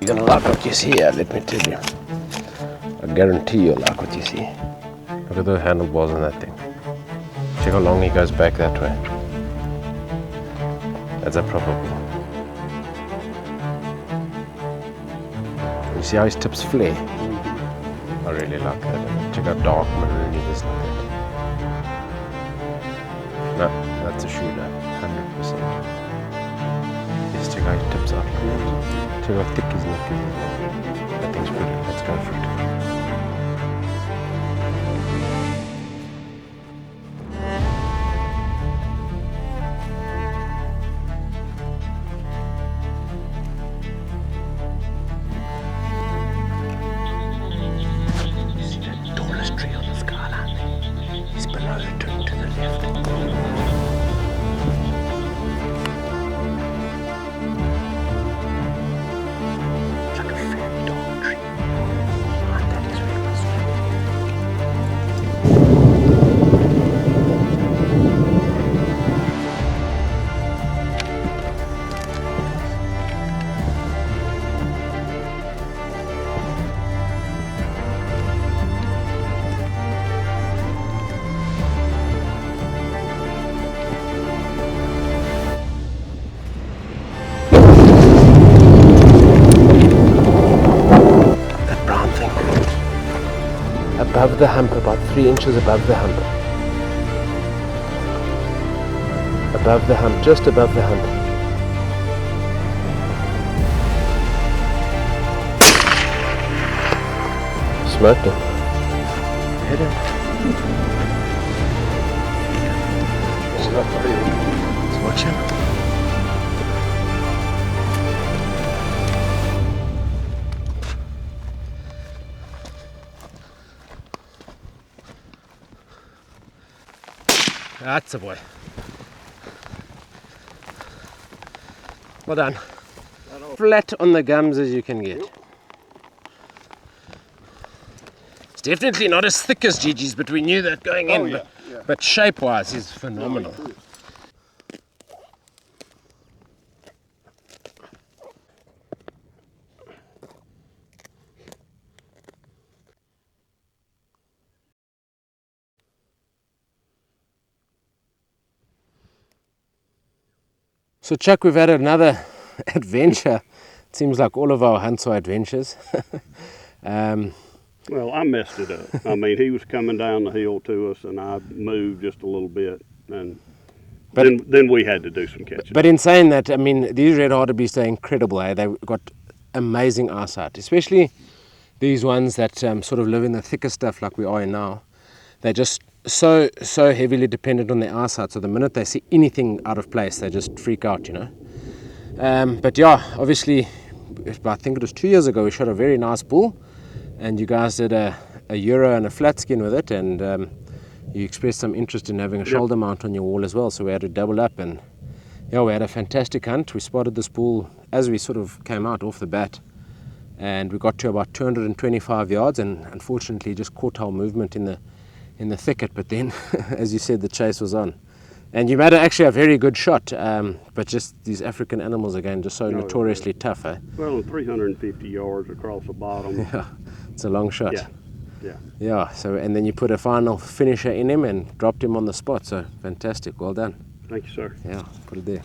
You're gonna like what you see here, let me tell you. I guarantee you'll like what you see. Look at the handlebars on that thing. Check how long he goes back that way. That's a proper bull. You see how his tips flare? I really like that. Check how dark maroon it is like that. No, that's a shooter, 100%. Yes, check how his tips out like that. Check how thick his neck is. That thing's pretty. Let's go for it. Above the hump, about 3 inches above the hump. Above the hump, just above the hump. Smoked him. Hit him. It's not for you. Let's watch him. That's a boy. Well done. Flat on the gums as you can get. It's definitely not as thick as Gigi's, but we knew that going in. But shape-wise, he's phenomenal. So Chuck, we've had another adventure. It seems like all of our hunts are adventures. Well, I messed it up. I mean, he was coming down the hill to us, and I moved just a little bit, and then we had to do some catching. But in saying that, I mean, these red hartebeests are incredible. Eh? They've got amazing eyesight, especially these ones that sort of live in the thicker stuff like we are in now. They're just so heavily dependent on their eyesight, so the minute they see anything out of place, they just freak out, you know. But yeah, obviously, I think it was 2 years ago, we shot a very nice bull, and you guys did a Euro and a flat skin with it, and you expressed some interest in having a shoulder mount on your wall as well, so we had to double up, and yeah, we had a fantastic hunt. We spotted this bull as we sort of came out off the bat, and we got to about 225 yards, and unfortunately just caught our movement in the thicket, but then as you said, the chase was on, and you made actually a very good shot, but just these African animals again, just so notoriously tough, eh? Well, 350 yards across the bottom. Yeah, it's a long shot. Yeah. So, and then you put a final finisher in him and dropped him on the spot, so fantastic. Well done. Thank you, sir. Yeah, put it there.